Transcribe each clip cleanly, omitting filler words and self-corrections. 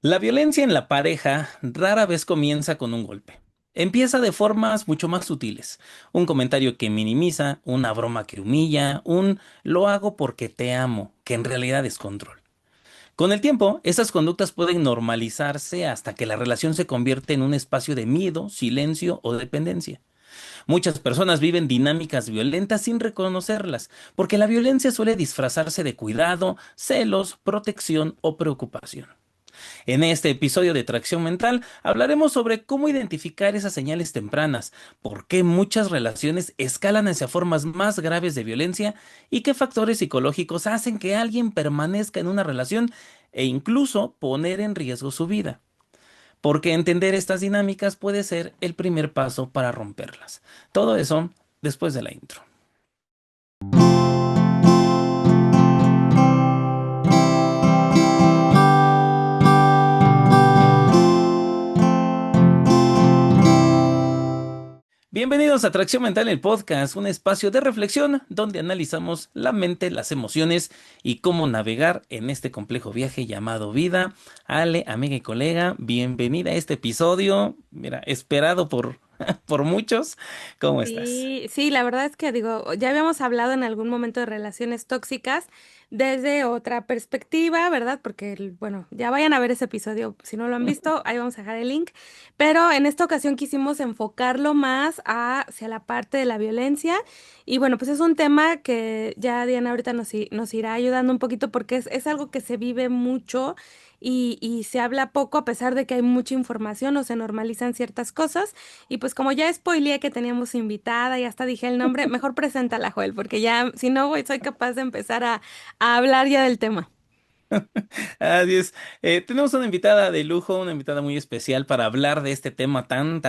La violencia en la pareja rara vez comienza con un golpe. Empieza de formas mucho más sutiles. Un comentario que minimiza, una broma que humilla, un lo hago porque te amo, que en realidad es control. Con el tiempo, esas conductas pueden normalizarse hasta que la relación se convierte en un espacio de miedo, silencio o dependencia. Muchas personas viven dinámicas violentas sin reconocerlas, porque la violencia suele disfrazarse de cuidado, celos, protección o preocupación. En este episodio de Tracción Mental hablaremos sobre cómo identificar esas señales tempranas, por qué muchas relaciones escalan hacia formas más graves de violencia y qué factores psicológicos hacen que alguien permanezca en una relación e incluso poner en riesgo su vida. Porque entender estas dinámicas puede ser el primer paso para romperlas. Todo eso después de la intro. Bienvenidos a Atracción Mental, el podcast, un espacio de reflexión donde analizamos la mente, las emociones y cómo navegar en este complejo viaje llamado vida. Ale, amiga y colega, bienvenida a este episodio, mira, esperado por muchos. ¿Cómo estás? Sí, sí, la verdad es que digo, ya habíamos hablado en algún momento de relaciones tóxicas desde otra perspectiva, ¿verdad? Porque, bueno, ya vayan a ver ese episodio, si no lo han visto, ahí vamos a dejar el link. Pero en esta ocasión quisimos enfocarlo más hacia la parte de la violencia. Y bueno, pues es un tema que ya Diana ahorita nos irá ayudando un poquito porque es algo que se vive mucho y se habla poco a pesar de que hay mucha información o se normalizan ciertas cosas. Y pues como ya spoileé que teníamos invitada y hasta dije el nombre, mejor preséntala, Joel, porque ya, si no, güey, soy capaz de empezar a hablar ya del tema. Así es. Tenemos una invitada de lujo, una invitada muy especial para hablar de este tema tan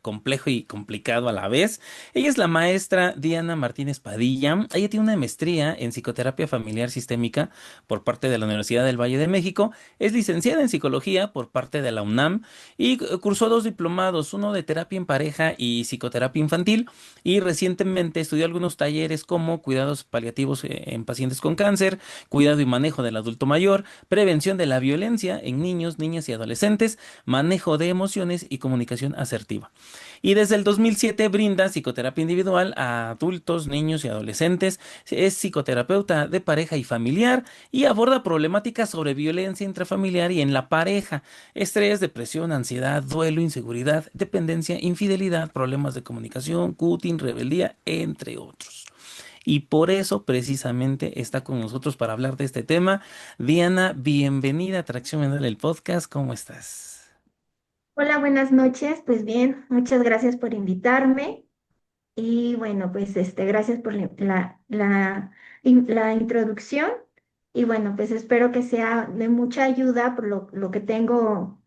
complejo y complicado a la vez. Ella es la maestra Diana Martínez Padilla. Ella tiene una maestría en psicoterapia familiar sistémica por parte de la Universidad del Valle de México. Es licenciada en psicología por parte de la UNAM y cursó dos diplomados, uno de terapia en pareja y psicoterapia infantil. Y recientemente estudió algunos talleres como cuidados paliativos en pacientes con cáncer, cuidado y manejo del adulto mayor, prevención de la violencia en niños, niñas y adolescentes, manejo de emociones y comunicación asertiva. Y desde el 2007 brinda psicoterapia individual a adultos, niños y adolescentes, es psicoterapeuta de pareja y familiar y aborda problemáticas sobre violencia intrafamiliar y en la pareja, estrés, depresión, ansiedad, duelo, inseguridad, dependencia, infidelidad, problemas de comunicación, cutting, rebeldía, entre otros. Y por eso precisamente está con nosotros para hablar de este tema. Diana, bienvenida a Atracción Mental, el podcast. ¿Cómo estás? Hola, buenas noches. Pues bien, muchas gracias por invitarme y bueno, pues gracias por la introducción y bueno, pues espero que sea de mucha ayuda por lo que tengo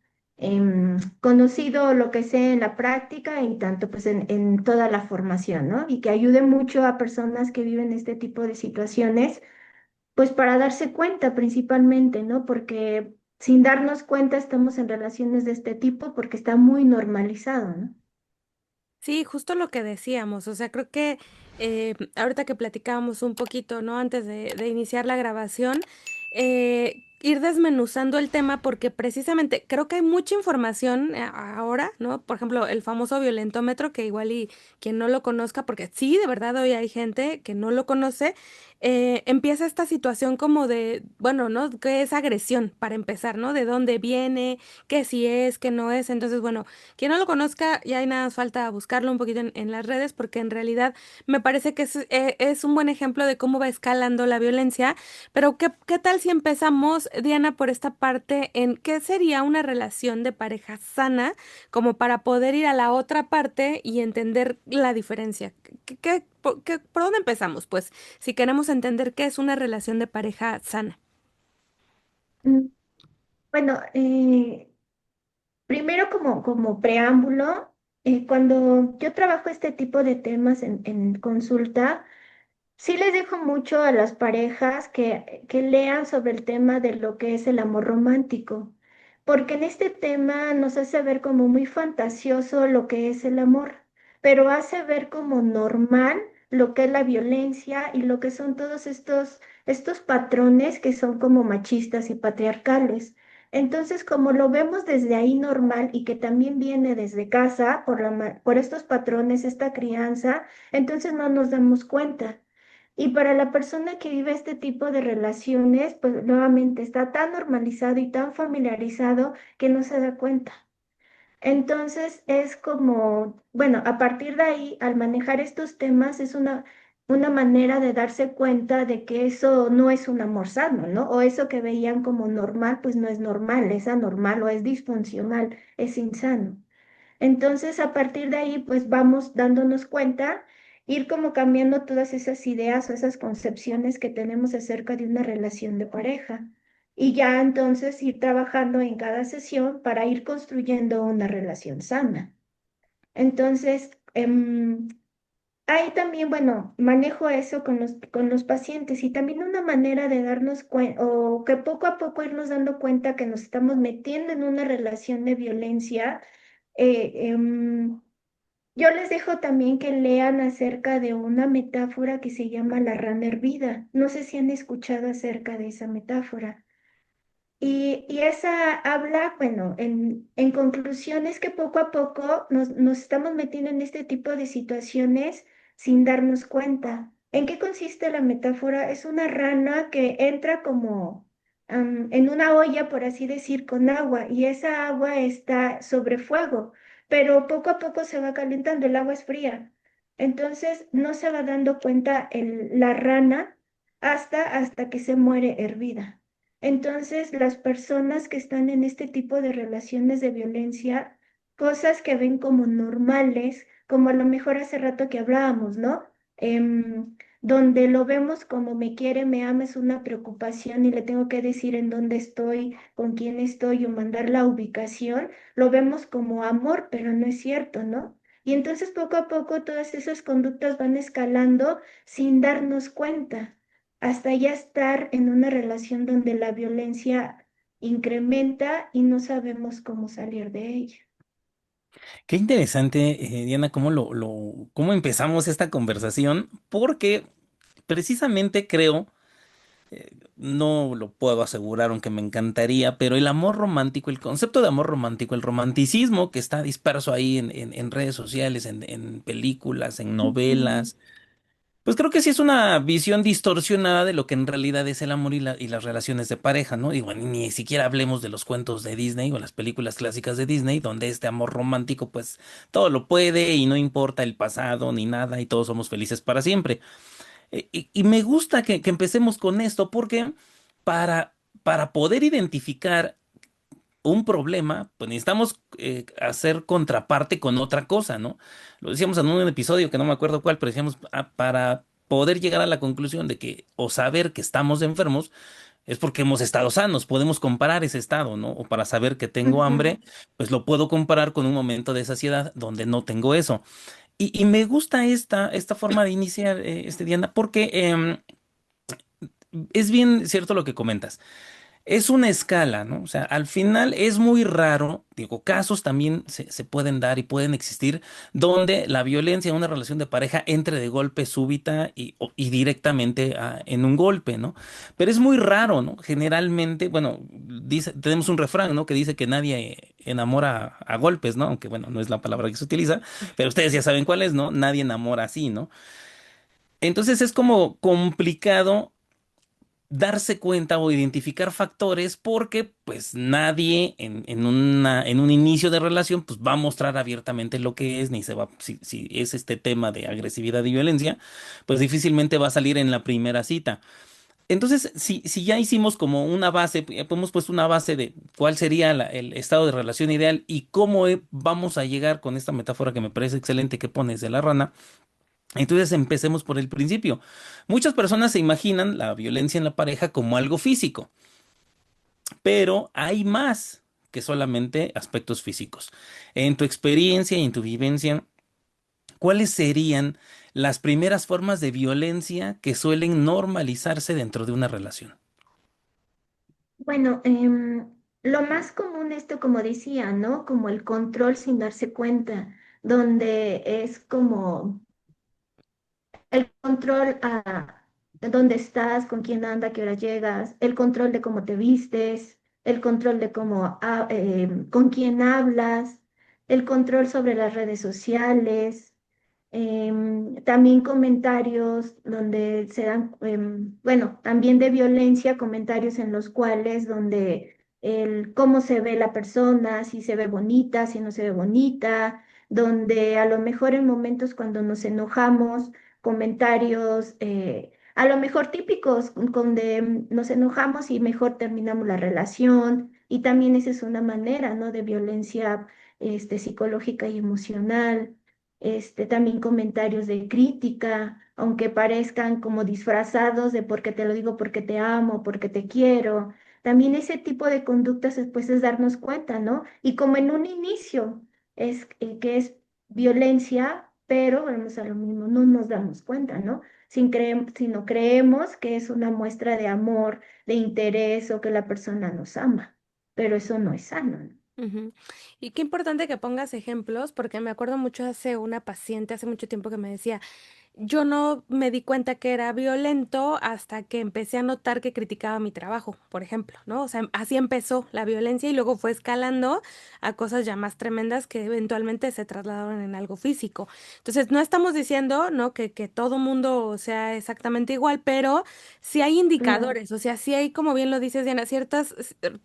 conocido, lo que sé en la práctica y tanto pues en toda la formación, ¿no? Y que ayude mucho a personas que viven este tipo de situaciones pues para darse cuenta principalmente, ¿no? Porque sin darnos cuenta estamos en relaciones de este tipo porque está muy normalizado, ¿no? Sí, justo lo que decíamos, o sea, creo que ahorita que platicábamos un poquito, ¿no? Antes de iniciar la grabación, ir desmenuzando el tema porque precisamente creo que hay mucha información ahora, ¿no? Por ejemplo, el famoso violentómetro, que igual y quien no lo conozca, porque sí, de verdad hoy hay gente que no lo conoce, empieza esta situación como de, bueno, ¿no? ¿Qué es agresión para empezar, ¿no? ¿De dónde viene? ¿Qué sí es? ¿Qué no es? Entonces, bueno. Quien no lo conozca, ya hay nada más falta buscarlo un poquito en las redes, porque en realidad me parece que es un buen ejemplo de cómo va escalando la violencia. Pero ¿qué tal si empezamos, Diana, por esta parte en qué sería una relación de pareja sana, como para poder ir a la otra parte y entender la diferencia? ¿Por dónde empezamos? Pues, si queremos entender qué es una relación de pareja sana. Mm, Bueno, primero como preámbulo, cuando yo trabajo este tipo de temas en consulta, sí les dejo mucho a las parejas que lean sobre el tema de lo que es el amor romántico, porque en este tema nos hace ver como muy fantasioso lo que es el amor, pero hace ver como normal lo que es la violencia y lo que son todos estos patrones que son como machistas y patriarcales. Entonces, como lo vemos desde ahí normal y que también viene desde casa por estos patrones, esta crianza, entonces no nos damos cuenta. Y para la persona que vive este tipo de relaciones, pues nuevamente está tan normalizado y tan familiarizado que no se da cuenta. Entonces es como, bueno, a partir de ahí, al manejar estos temas, es una manera de darse cuenta de que eso no es un amor sano, ¿no? O eso que veían como normal, pues no es normal, es anormal o es disfuncional, es insano. Entonces, a partir de ahí, pues vamos dándonos cuenta, ir como cambiando todas esas ideas o esas concepciones que tenemos acerca de una relación de pareja. Y ya entonces ir trabajando en cada sesión para ir construyendo una relación sana. Entonces, ahí también, bueno, manejo eso con los pacientes y también una manera de darnos cuenta o que poco a poco irnos dando cuenta que nos estamos metiendo en una relación de violencia. eh, em, yo les dejo también que lean acerca de una metáfora que se llama la rana hervida. No sé si han escuchado acerca de esa metáfora. Y esa habla, bueno, en conclusión es que poco a poco nos estamos metiendo en este tipo de situaciones sin darnos cuenta. ¿En qué consiste la metáfora? Es una rana que entra como en una olla, por así decir, con agua y esa agua está sobre fuego, pero poco a poco se va calentando, el agua es fría. Entonces no se va dando cuenta la rana hasta que se muere hervida. Entonces, las personas que están en este tipo de relaciones de violencia, cosas que ven como normales, como a lo mejor hace rato que hablábamos, ¿no? Donde lo vemos como me quiere, me ama, es una preocupación y le tengo que decir en dónde estoy, con quién estoy o mandar la ubicación, lo vemos como amor, pero no es cierto, ¿no? Y entonces poco a poco todas esas conductas van escalando sin darnos cuenta hasta ya estar en una relación donde la violencia incrementa y no sabemos cómo salir de ella. Qué interesante, Diana, cómo empezamos esta conversación, porque precisamente creo, no lo puedo asegurar, aunque me encantaría, pero el amor romántico, el concepto de amor romántico, el romanticismo que está disperso ahí en redes sociales, en películas, en Ujú. novelas, pues creo que sí es una visión distorsionada de lo que en realidad es el amor y las relaciones de pareja, ¿no? Y bueno, ni siquiera hablemos de los cuentos de Disney o las películas clásicas de Disney, donde este amor romántico, pues todo lo puede y no importa el pasado ni nada y todos somos felices para siempre. Y me gusta que empecemos con esto porque para, para poder identificar un problema, pues necesitamos hacer contraparte con otra cosa, ¿no? Lo decíamos en un episodio que no me acuerdo cuál, pero decíamos, para poder llegar a la conclusión de que o saber que estamos enfermos es porque hemos estado sanos, podemos comparar ese estado, ¿no? O para saber que tengo Ujú. hambre, pues lo puedo comparar con un momento de saciedad donde no tengo eso. Y me gusta esta forma de iniciar, Diana, porque es bien cierto lo que comentas. Es una escala, ¿no? O sea, al final es muy raro, digo, casos también se pueden dar y pueden existir donde la violencia en una relación de pareja entre de golpe súbita y directamente en un golpe, ¿no? Pero es muy raro, ¿no? Generalmente, bueno, tenemos un refrán, ¿no? Que dice que nadie enamora a golpes, ¿no? Aunque, bueno, no es la palabra que se utiliza, pero ustedes ya saben cuál es, ¿no? Nadie enamora así, ¿no? Entonces es como complicado darse cuenta o identificar factores porque pues nadie en un inicio de relación pues va a mostrar abiertamente lo que es, ni se va, si es este tema de agresividad y violencia, pues difícilmente va a salir en la primera cita. Entonces, si ya hicimos como una base, hemos puesto una base de cuál sería el estado de relación ideal y cómo vamos a llegar con esta metáfora que me parece excelente que pones de la rana, entonces empecemos por el principio. Muchas personas se imaginan la violencia en la pareja como algo físico, pero hay más que solamente aspectos físicos. En tu experiencia y en tu vivencia, ¿cuáles serían las primeras formas de violencia que suelen normalizarse dentro de una relación? Bueno, lo más común esto, como decía, ¿no? Como el control sin darse cuenta, donde es como el control a dónde estás, con quién anda, a qué hora llegas, el control de cómo te vistes, el control de cómo, con quién hablas, el control sobre las redes sociales, también comentarios donde se dan, bueno, también de violencia, comentarios en los cuales donde el cómo se ve la persona, si se ve bonita, si no se ve bonita, donde a lo mejor en momentos cuando nos enojamos, comentarios a lo mejor típicos, donde nos enojamos y mejor terminamos la relación, y también esa es una manera, ¿no? De violencia psicológica y emocional. También comentarios de crítica, aunque parezcan como disfrazados de porque te lo digo, porque te amo, porque te quiero. También ese tipo de conductas después es darnos cuenta, ¿no? Y como en un inicio es que es violencia, pero vamos a lo mismo, no nos damos cuenta, ¿no? Sino creemos que es una muestra de amor, de interés o que la persona nos ama, pero eso no es sano, ¿no? Ujú. Y qué importante que pongas ejemplos, porque me acuerdo mucho hace una paciente, hace mucho tiempo que me decía, yo no me di cuenta que era violento hasta que empecé a notar que criticaba mi trabajo, por ejemplo, ¿no? O sea, así empezó la violencia y luego fue escalando a cosas ya más tremendas que eventualmente se trasladaron en algo físico. Entonces, no estamos diciendo, ¿no? Que todo mundo sea exactamente igual, pero sí hay Claro. indicadores, o sea, sí hay, como bien lo dices, Diana, ciertas,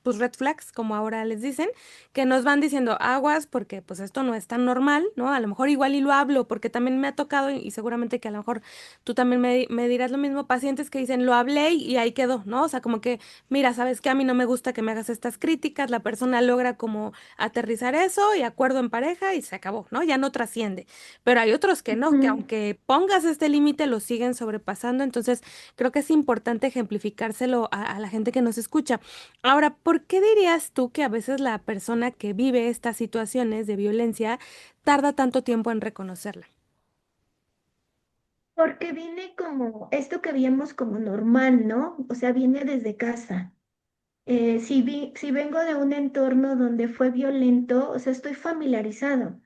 pues, red flags, como ahora les dicen, que nos van diciendo aguas porque pues esto no es tan normal, ¿no? A lo mejor igual y lo hablo porque también me ha tocado y seguramente que a lo mejor tú también me dirás lo mismo, pacientes que dicen lo hablé y ahí quedó, ¿no? O sea, como que, mira, sabes que a mí no me gusta que me hagas estas críticas, la persona logra como aterrizar eso y acuerdo en pareja y se acabó, ¿no? Ya no trasciende. Pero hay otros que no, que Ujú. aunque pongas este límite lo siguen sobrepasando, entonces creo que es importante ejemplificárselo a la gente que nos escucha. Ahora, ¿por qué dirías tú que a veces la persona que vive estas situaciones de violencia tarda tanto tiempo en reconocerla? Porque viene como esto que vimos como normal, ¿no? O sea, viene desde casa. Si vengo de un entorno donde fue violento, o sea, estoy familiarizado.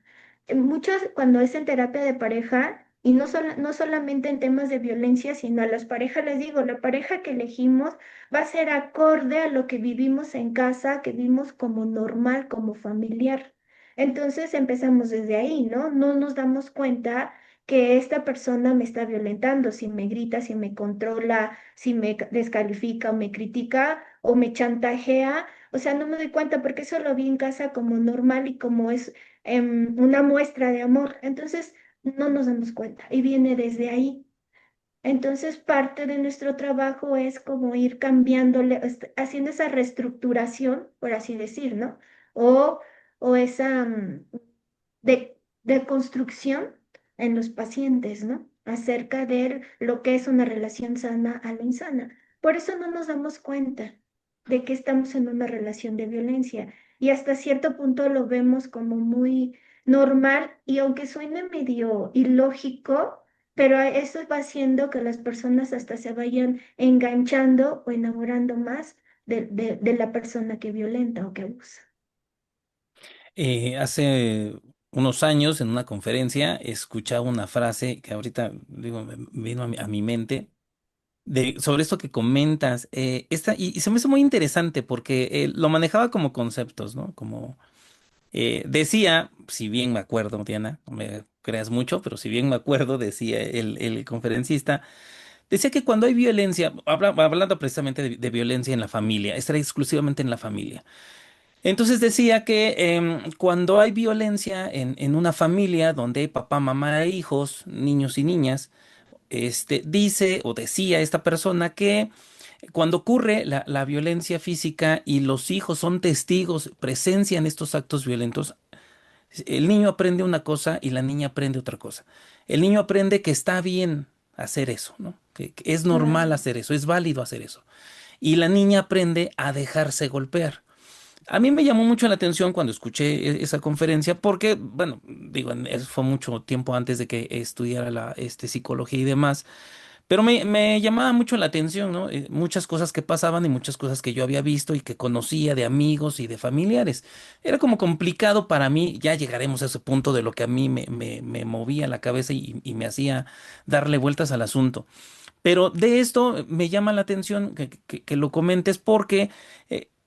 Muchas, cuando es en terapia de pareja, y no solamente en temas de violencia, sino a las parejas les digo, la pareja que elegimos va a ser acorde a lo que vivimos en casa, que vimos como normal, como familiar. Entonces empezamos desde ahí, ¿no? No nos damos cuenta que esta persona me está violentando, si me grita, si me controla, si me descalifica o me critica o me chantajea, o sea, no me doy cuenta porque eso lo vi en casa como normal y como es una muestra de amor. Entonces, no nos damos cuenta y viene desde ahí. Entonces, parte de nuestro trabajo es como ir cambiándole, haciendo esa reestructuración, por así decir, ¿no? O, o esa de construcción en los pacientes, ¿no? Acerca de lo que es una relación sana a la insana. Por eso no nos damos cuenta de que estamos en una relación de violencia y hasta cierto punto lo vemos como muy normal y aunque suene medio ilógico, pero eso va haciendo que las personas hasta se vayan enganchando o enamorando más de la persona que violenta o que abusa. Hace unos años en una conferencia escuchaba una frase que ahorita digo, vino a mi mente sobre esto que comentas. Y se me hizo muy interesante porque lo manejaba como conceptos, ¿no? Como decía, si bien me acuerdo, Diana, no me creas mucho, pero si bien me acuerdo, decía el conferencista, decía que cuando hay violencia, hablando precisamente de violencia en la familia, estará exclusivamente en la familia. Entonces decía que cuando hay violencia en una familia donde hay papá, mamá e hijos, niños y niñas, dice o decía esta persona que cuando ocurre la violencia física y los hijos son testigos, presencian estos actos violentos, el niño aprende una cosa y la niña aprende otra cosa. El niño aprende que está bien hacer eso, ¿no? Que es normal Claro. hacer eso, es válido hacer eso. Y la niña aprende a dejarse golpear. A mí me llamó mucho la atención cuando escuché esa conferencia porque, bueno, digo, eso fue mucho tiempo antes de que estudiara psicología y demás, pero me llamaba mucho la atención, ¿no? Muchas cosas que pasaban y muchas cosas que yo había visto y que conocía de amigos y de familiares. Era como complicado para mí, ya llegaremos a ese punto de lo que a mí me movía la cabeza y me hacía darle vueltas al asunto. Pero de esto me llama la atención que lo comentes porque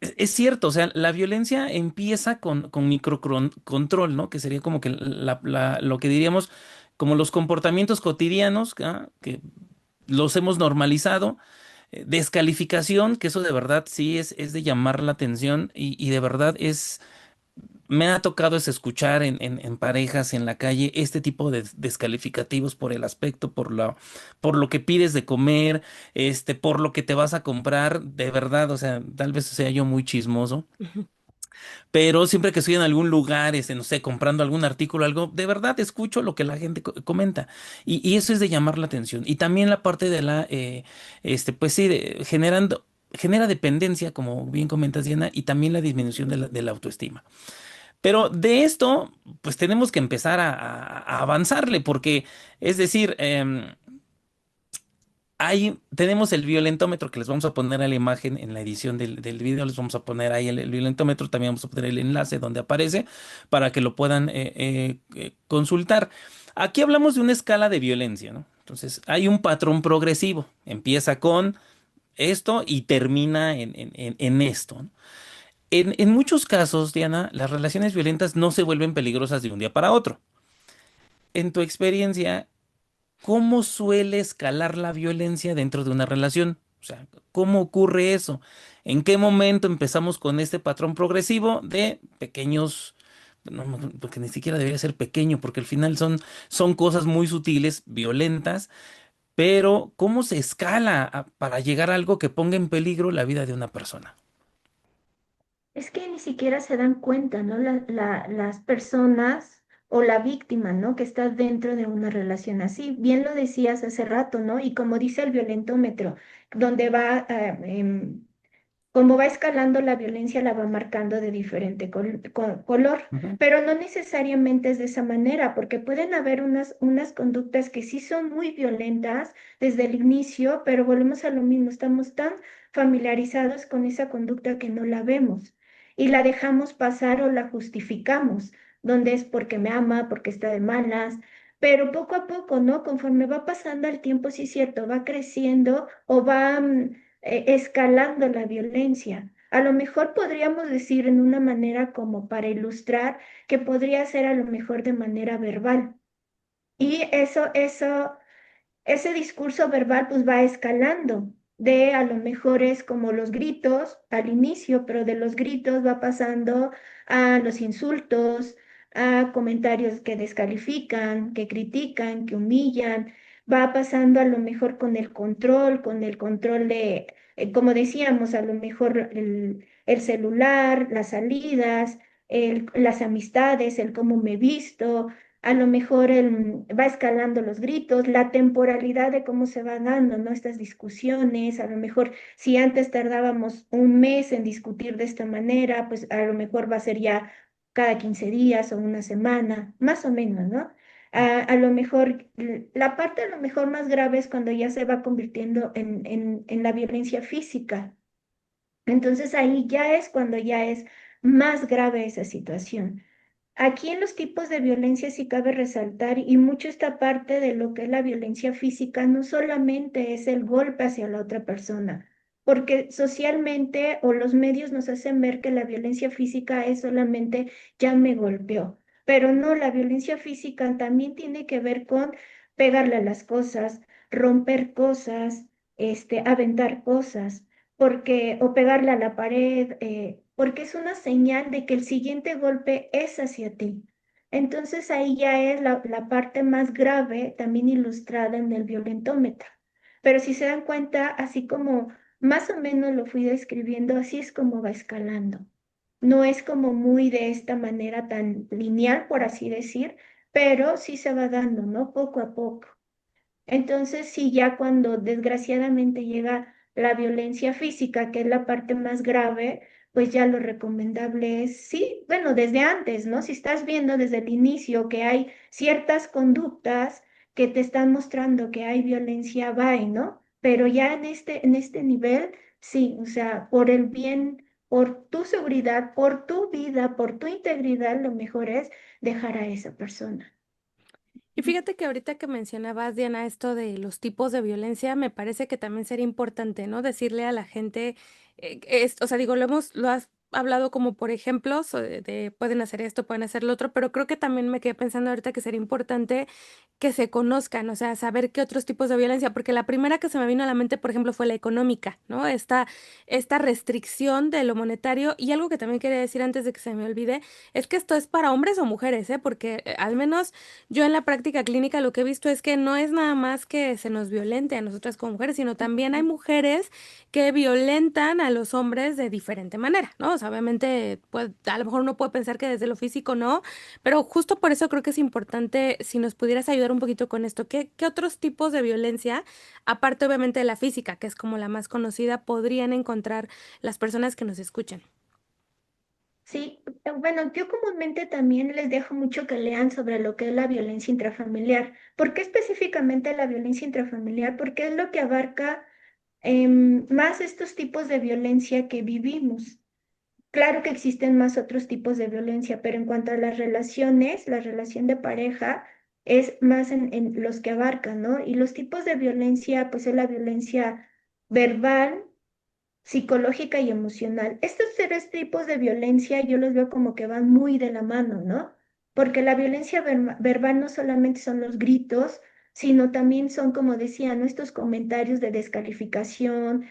es cierto, o sea, la violencia empieza con microcontrol, ¿no? Que sería como que lo que diríamos como los comportamientos cotidianos, ¿ah? Que los hemos normalizado. Descalificación, que eso de verdad sí es de llamar la atención y de verdad me ha tocado es escuchar en parejas en la calle este tipo de descalificativos por el aspecto, por lo que pides de comer, por lo que te vas a comprar, de verdad, o sea, tal vez sea yo muy chismoso, pero siempre que estoy en algún lugar, no sé, comprando algún artículo, algo, de verdad escucho lo que la gente comenta y eso es de llamar la atención. Y también la parte de pues sí, genera dependencia, como bien comentas, Diana, y también la disminución de la autoestima. Pero de esto, pues tenemos que empezar a avanzarle, porque, es decir, tenemos el violentómetro que les vamos a poner a la imagen en la edición del video, les vamos a poner ahí el violentómetro, también vamos a poner el enlace donde aparece para que lo puedan consultar. Aquí hablamos de una escala de violencia, ¿no? Entonces, hay un patrón progresivo, empieza con esto y termina en esto, ¿no? En muchos casos, Diana, las relaciones violentas no se vuelven peligrosas de un día para otro. En tu experiencia, ¿cómo suele escalar la violencia dentro de una relación? O sea, ¿cómo ocurre eso? ¿En qué momento empezamos con este patrón progresivo de pequeños, no, porque ni siquiera debería ser pequeño, porque al final son cosas muy sutiles, violentas, pero ¿cómo se escala para llegar a algo que ponga en peligro la vida de una persona? Es que ni siquiera se dan cuenta, ¿no? Las personas o la víctima, ¿no? Que está dentro de una relación así. Bien lo decías hace rato, ¿no? Y como dice el violentómetro, donde va, como va escalando la violencia, la va marcando de diferente color, Ujú, pero no necesariamente es de esa manera, porque pueden haber unas conductas que sí son muy violentas desde el inicio, pero volvemos a lo mismo, estamos tan familiarizados con esa conducta que no la vemos y la dejamos pasar o la justificamos, donde es porque me ama, porque está de malas. Pero poco a poco, ¿no? Conforme va pasando el tiempo, sí es cierto, va creciendo o va escalando la violencia. A lo mejor podríamos decir en una manera como para ilustrar que podría ser a lo mejor de manera verbal. Y ese discurso verbal pues va escalando. De a lo mejor es como los gritos al inicio, pero de los gritos va pasando a los insultos, a comentarios que descalifican, que critican, que humillan. Va pasando a lo mejor con el control de, como decíamos, a lo mejor el celular, las salidas, las amistades, el cómo me visto, a lo mejor va escalando los gritos, la temporalidad de cómo se van dando, ¿no? Estas discusiones, a lo mejor si antes tardábamos un mes en discutir de esta manera, pues a lo mejor va a ser ya cada 15 días o una semana, más o menos, ¿no? A lo mejor, la parte a lo mejor más grave es cuando ya se va convirtiendo en la violencia física. Entonces ahí ya es cuando ya es más grave esa situación. Aquí en los tipos de violencia sí cabe resaltar y mucho esta parte de lo que es la violencia física, no solamente es el golpe hacia la otra persona, porque socialmente o los medios nos hacen ver que la violencia física es solamente ya me golpeó, pero no, la violencia física también tiene que ver con pegarle a las cosas, romper cosas, aventar cosas porque, o pegarle a la pared, porque es una señal de que el siguiente golpe es hacia ti. Entonces ahí ya es la parte más grave, también ilustrada en el violentómetro. Pero si se dan cuenta, así como más o menos lo fui describiendo, así es como va escalando. No es como muy de esta manera tan lineal, por así decir, pero sí se va dando, ¿no? Poco a poco. Entonces, sí, ya cuando desgraciadamente llega la violencia física, que es la parte más grave, pues ya lo recomendable es, sí, bueno, desde antes, ¿no? Si estás viendo desde el inicio que hay ciertas conductas que te están mostrando que hay violencia, bye, ¿no? Pero ya en este nivel, sí, o sea, por el bien, por tu seguridad, por tu vida, por tu integridad, lo mejor es dejar a esa persona. Y fíjate que ahorita que mencionabas, Diana, esto de los tipos de violencia, me parece que también sería importante, ¿no? Decirle a la gente o sea, digo, lo has hablado como por ejemplos pueden hacer esto, pueden hacer lo otro, pero creo que también me quedé pensando ahorita que sería importante que se conozcan, o sea, saber qué otros tipos de violencia, porque la primera que se me vino a la mente, por ejemplo, fue la económica, ¿no? Esta restricción de lo monetario y algo que también quería decir antes de que se me olvide, es que esto es para hombres o mujeres, ¿eh? Porque al menos yo en la práctica clínica lo que he visto es que no es nada más que se nos violente a nosotras como mujeres, sino también hay mujeres que violentan a los hombres de diferente manera, ¿no? O sea, obviamente, pues, a lo mejor uno puede pensar que desde lo físico no, pero justo por eso creo que es importante si nos pudieras ayudar un poquito con esto. ¿Qué otros tipos de violencia, aparte obviamente de la física, que es como la más conocida, podrían encontrar las personas que nos escuchan? Sí, bueno, yo comúnmente también les dejo mucho que lean sobre lo que es la violencia intrafamiliar. ¿Por qué específicamente la violencia intrafamiliar? Porque es lo que abarca más estos tipos de violencia que vivimos. Claro que existen más otros tipos de violencia, pero en cuanto a las relaciones, la relación de pareja es más en los que abarcan, ¿no? Y los tipos de violencia, pues es la violencia verbal, psicológica y emocional. Estos tres tipos de violencia yo los veo como que van muy de la mano, ¿no? Porque la violencia verbal no solamente son los gritos, sino también son, como decía, ¿no? Estos comentarios de descalificación.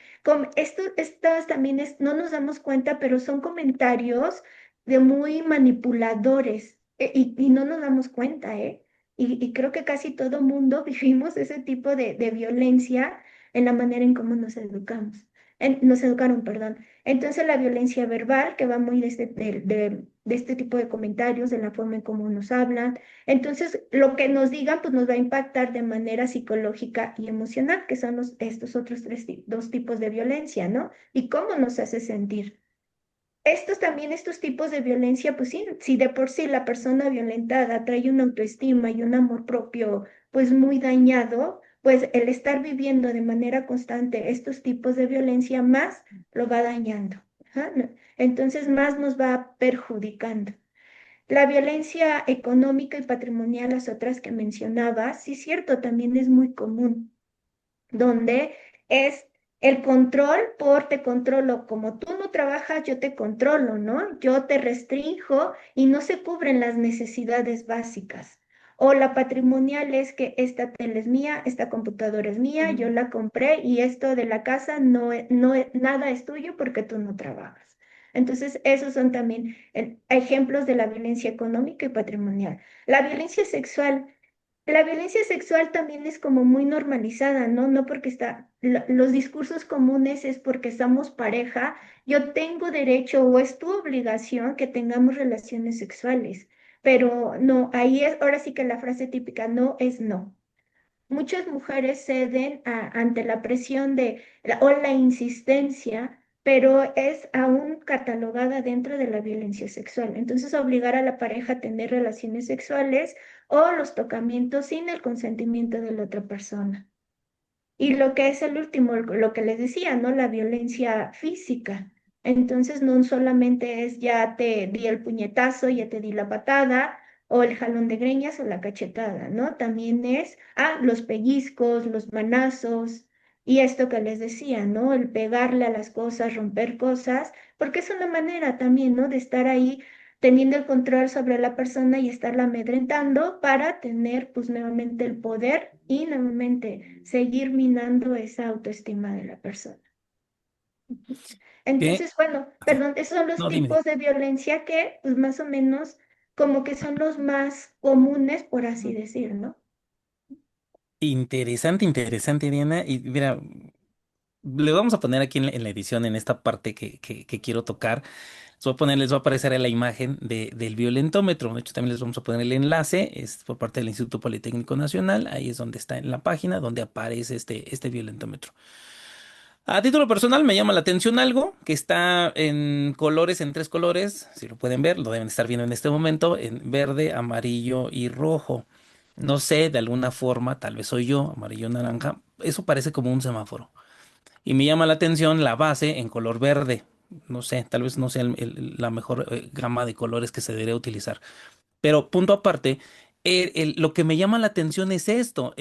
Estas también no nos damos cuenta, pero son comentarios de muy manipuladores y no nos damos cuenta, ¿eh? Y creo que casi todo mundo vivimos ese tipo de violencia en la manera en cómo nos educamos nos educaron, perdón. Entonces la violencia verbal, que va muy de este tipo de comentarios, de la forma en cómo nos hablan. Entonces, lo que nos digan, pues nos va a impactar de manera psicológica y emocional, que son estos otros dos tipos de violencia, ¿no? Y cómo nos hace sentir. Estos tipos de violencia, pues sí, si de por sí la persona violentada trae una autoestima y un amor propio, pues muy dañado, pues el estar viviendo de manera constante estos tipos de violencia más lo va dañando. Ajá, ¿no? Entonces más nos va perjudicando. La violencia económica y patrimonial, las otras que mencionaba, sí, cierto, también es muy común donde es el control por te controlo, como tú no trabajas, yo te controlo, ¿no? Yo te restrinjo y no se cubren las necesidades básicas. O la patrimonial es que esta tele es mía, esta computadora es mía, yo la compré y esto de la casa nada es tuyo porque tú no trabajas. Entonces, esos son también ejemplos de la violencia económica y patrimonial. La violencia sexual. La violencia sexual también es como muy normalizada, ¿no? No porque los discursos comunes es porque somos pareja, yo tengo derecho o es tu obligación que tengamos relaciones sexuales, pero no, ahí es, ahora sí que la frase típica, no es no. Muchas mujeres ceden ante la presión o la insistencia, pero es aún catalogada dentro de la violencia sexual. Entonces, obligar a la pareja a tener relaciones sexuales o los tocamientos sin el consentimiento de la otra persona. Y lo que es el último, lo que les decía, ¿no? La violencia física. Entonces, no solamente es ya te di el puñetazo, ya te di la patada, o el jalón de greñas o la cachetada, ¿no? También es, los pellizcos, los manazos, y esto que les decía, ¿no? El pegarle a las cosas, romper cosas, porque es una manera también, ¿no? De estar ahí teniendo el control sobre la persona y estarla amedrentando para tener pues nuevamente el poder y nuevamente seguir minando esa autoestima de la persona. ¿Qué? Entonces, bueno, Ok. perdón, esos son los No, dime. tipos de violencia que pues más o menos como que son los más comunes, por así decir, ¿no? Interesante, interesante, Diana. Y mira, le vamos a poner aquí en la edición, en esta parte que quiero tocar. Les va a aparecer la imagen del violentómetro. De hecho, también les vamos a poner el enlace. Es por parte del Instituto Politécnico Nacional. Ahí es donde está en la página, donde aparece este violentómetro. A título personal, me llama la atención algo que está en colores, en tres colores. Si lo pueden ver, lo deben estar viendo en este momento, en verde, amarillo y rojo. No sé, de alguna forma, tal vez soy yo, amarillo, naranja. Eso parece como un semáforo. Y me llama la atención la base en color verde. No sé, tal vez no sea la mejor gama de colores que se debería utilizar. Pero punto aparte, lo que me llama la atención es esto.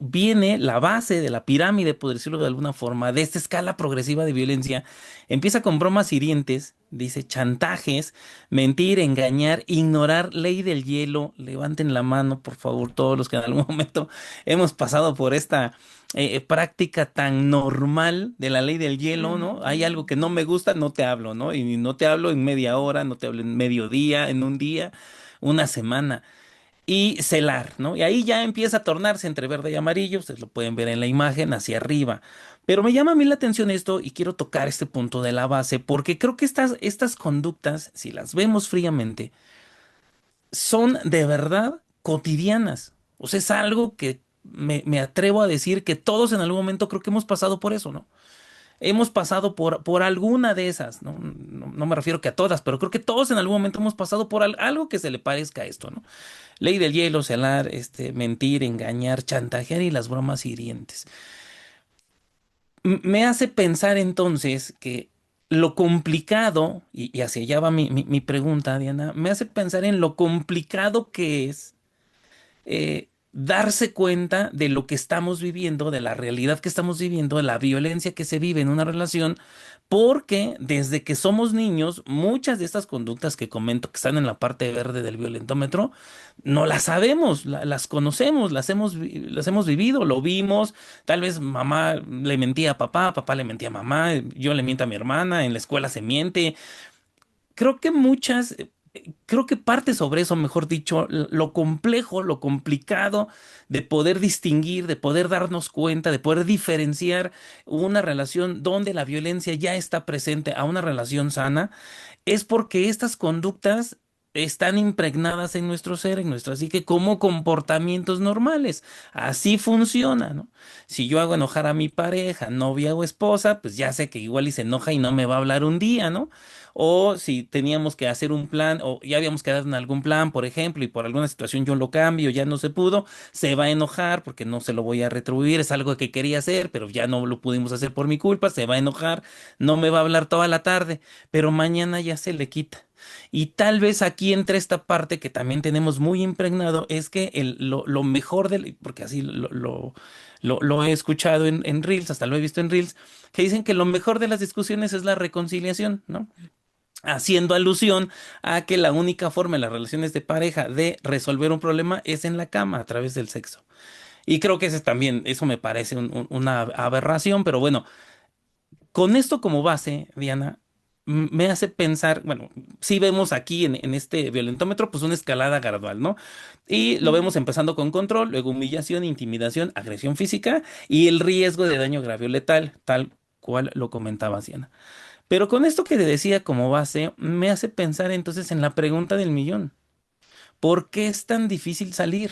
Viene la base de la pirámide, por decirlo de alguna forma, de esta escala progresiva de violencia. Empieza con bromas hirientes, dice chantajes, mentir, engañar, ignorar, ley del hielo. Levanten la mano, por favor, todos los que en algún momento hemos pasado por esta práctica tan normal de la ley del hielo, ¿no? Hay algo que no me gusta, no te hablo, ¿no? Y no te hablo en media hora, no te hablo en medio día, en un día, una semana y celar, ¿no? Y ahí ya empieza a tornarse entre verde y amarillo, ustedes lo pueden ver en la imagen hacia arriba. Pero me llama a mí la atención esto y quiero tocar este punto de la base, porque creo que estas conductas, si las vemos fríamente, son de verdad cotidianas. O sea, es algo que me atrevo a decir que todos en algún momento creo que hemos pasado por eso, ¿no? Hemos pasado por alguna de esas, ¿no? No me refiero que a todas, pero creo que todos en algún momento hemos pasado por algo que se le parezca a esto, ¿no? Ley del hielo, celar, mentir, engañar, chantajear y las bromas hirientes. Me hace pensar entonces que lo complicado, y hacia allá va mi pregunta, Diana, me hace pensar en lo complicado que es darse cuenta de lo que estamos viviendo, de la realidad que estamos viviendo, de la violencia que se vive en una relación, porque desde que somos niños, muchas de estas conductas que comento que están en la parte verde del violentómetro, no las sabemos, las conocemos, las hemos vivido, lo vimos, tal vez mamá le mentía a papá, papá le mentía a mamá, yo le miento a mi hermana, en la escuela se miente. Creo que creo que parte sobre eso, mejor dicho, lo complejo, lo complicado de poder distinguir, de poder darnos cuenta, de poder diferenciar una relación donde la violencia ya está presente a una relación sana, es porque estas conductas están impregnadas en nuestro ser, en nuestra psique, como comportamientos normales. Así funciona, ¿no? Si yo hago enojar a mi pareja, novia o esposa, pues ya sé que igual y se enoja y no me va a hablar un día, ¿no? O si teníamos que hacer un plan, o ya habíamos quedado en algún plan, por ejemplo, y por alguna situación yo lo cambio, ya no se pudo, se va a enojar porque no se lo voy a retribuir, es algo que quería hacer, pero ya no lo pudimos hacer por mi culpa, se va a enojar, no me va a hablar toda la tarde, pero mañana ya se le quita. Y tal vez aquí entre esta parte que también tenemos muy impregnado es que lo mejor del, porque así lo he escuchado en Reels, hasta lo he visto en Reels, que dicen que lo mejor de las discusiones es la reconciliación, ¿no? Haciendo alusión a que la única forma en las relaciones de pareja de resolver un problema es en la cama, a través del sexo. Y creo que ese también, eso me parece una aberración, pero bueno, con esto como base, Diana, me hace pensar, bueno, sí vemos aquí en este violentómetro, pues una escalada gradual, ¿no? Y lo vemos empezando con control, luego humillación, intimidación, agresión física y el riesgo de daño grave o letal, tal cual lo comentaba Diana. Pero con esto que te decía como base, me hace pensar entonces en la pregunta del millón. ¿Por qué es tan difícil salir?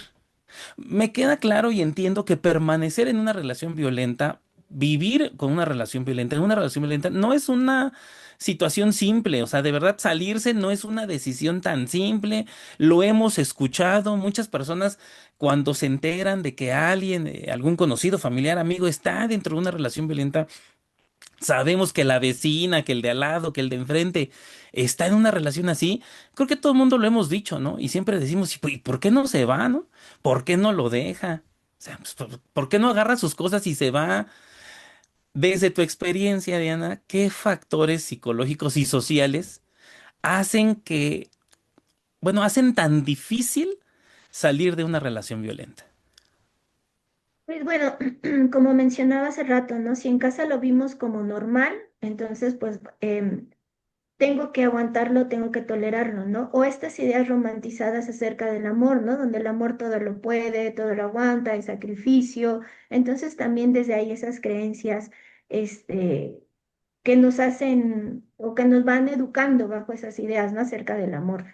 Me queda claro y entiendo que permanecer en una relación violenta, vivir con una relación violenta, en una relación violenta, no es una situación simple. O sea, de verdad salirse no es una decisión tan simple. Lo hemos escuchado. Muchas personas cuando se enteran de que alguien, algún conocido, familiar, amigo, está dentro de una relación violenta, sabemos que la vecina, que el de al lado, que el de enfrente está en una relación así. Creo que todo el mundo lo hemos dicho, ¿no? Y siempre decimos, ¿y por qué no se va, no? ¿Por qué no lo deja? O sea, pues, ¿por qué no agarra sus cosas y se va? Desde tu experiencia, Diana, ¿qué factores psicológicos y sociales hacen bueno, hacen tan difícil salir de una relación violenta? Pues bueno, como mencionaba hace rato, ¿no? Si en casa lo vimos como normal, entonces pues tengo que aguantarlo, tengo que tolerarlo, ¿no? O estas ideas romantizadas acerca del amor, ¿no? Donde el amor todo lo puede, todo lo aguanta, hay sacrificio. Entonces también desde ahí esas creencias, este, que nos hacen o que nos van educando bajo esas ideas, ¿no? Acerca del amor.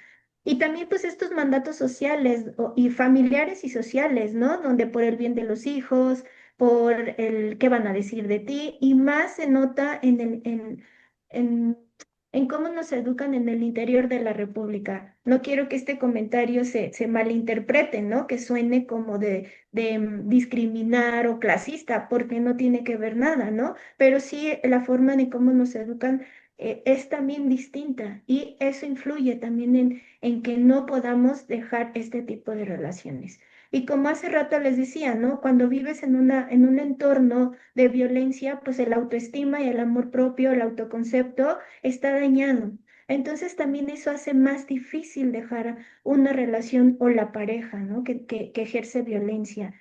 Y también pues estos mandatos sociales y familiares y sociales, ¿no? Donde por el bien de los hijos, por el qué van a decir de ti, y más se nota en, en cómo nos educan en el interior de la República. No quiero que este comentario se malinterprete, ¿no? Que suene como de discriminar o clasista, porque no tiene que ver nada, ¿no? Pero sí la forma en cómo nos educan es también distinta y eso influye también en que no podamos dejar este tipo de relaciones. Y como hace rato les decía, ¿no? Cuando vives en un entorno de violencia, pues el autoestima y el amor propio, el autoconcepto está dañado. Entonces también eso hace más difícil dejar una relación o la pareja, ¿no? Que ejerce violencia.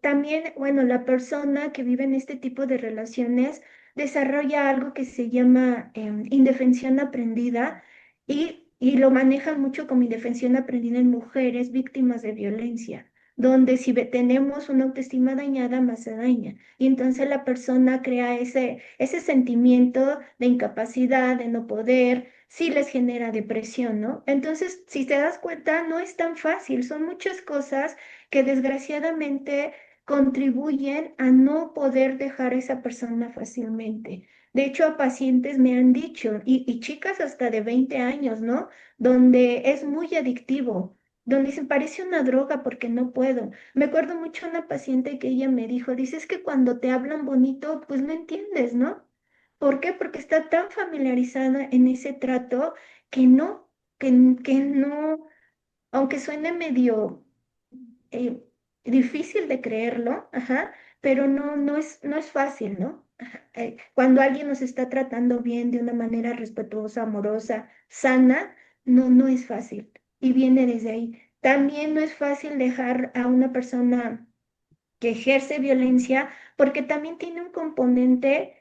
También, bueno, la persona que vive en este tipo de relaciones desarrolla algo que se llama indefensión aprendida y lo manejan mucho como indefensión aprendida en mujeres víctimas de violencia, donde si tenemos una autoestima dañada, más se daña. Y entonces la persona crea ese sentimiento de incapacidad, de no poder, sí les genera depresión, ¿no? Entonces, si te das cuenta, no es tan fácil, son muchas cosas que desgraciadamente contribuyen a no poder dejar a esa persona fácilmente. De hecho, a pacientes me han dicho, y chicas hasta de 20 años, ¿no? Donde es muy adictivo, donde dicen, parece una droga porque no puedo. Me acuerdo mucho una paciente que ella me dijo, dice, es que cuando te hablan bonito, pues no entiendes, ¿no? ¿Por qué? Porque está tan familiarizada en ese trato que no, que no, aunque suene medio eh, difícil de creerlo, ajá, pero no es fácil, ¿no? Ajá, cuando alguien nos está tratando bien de una manera respetuosa, amorosa, sana, no es fácil. Y viene desde ahí. También no es fácil dejar a una persona que ejerce violencia porque también tiene un componente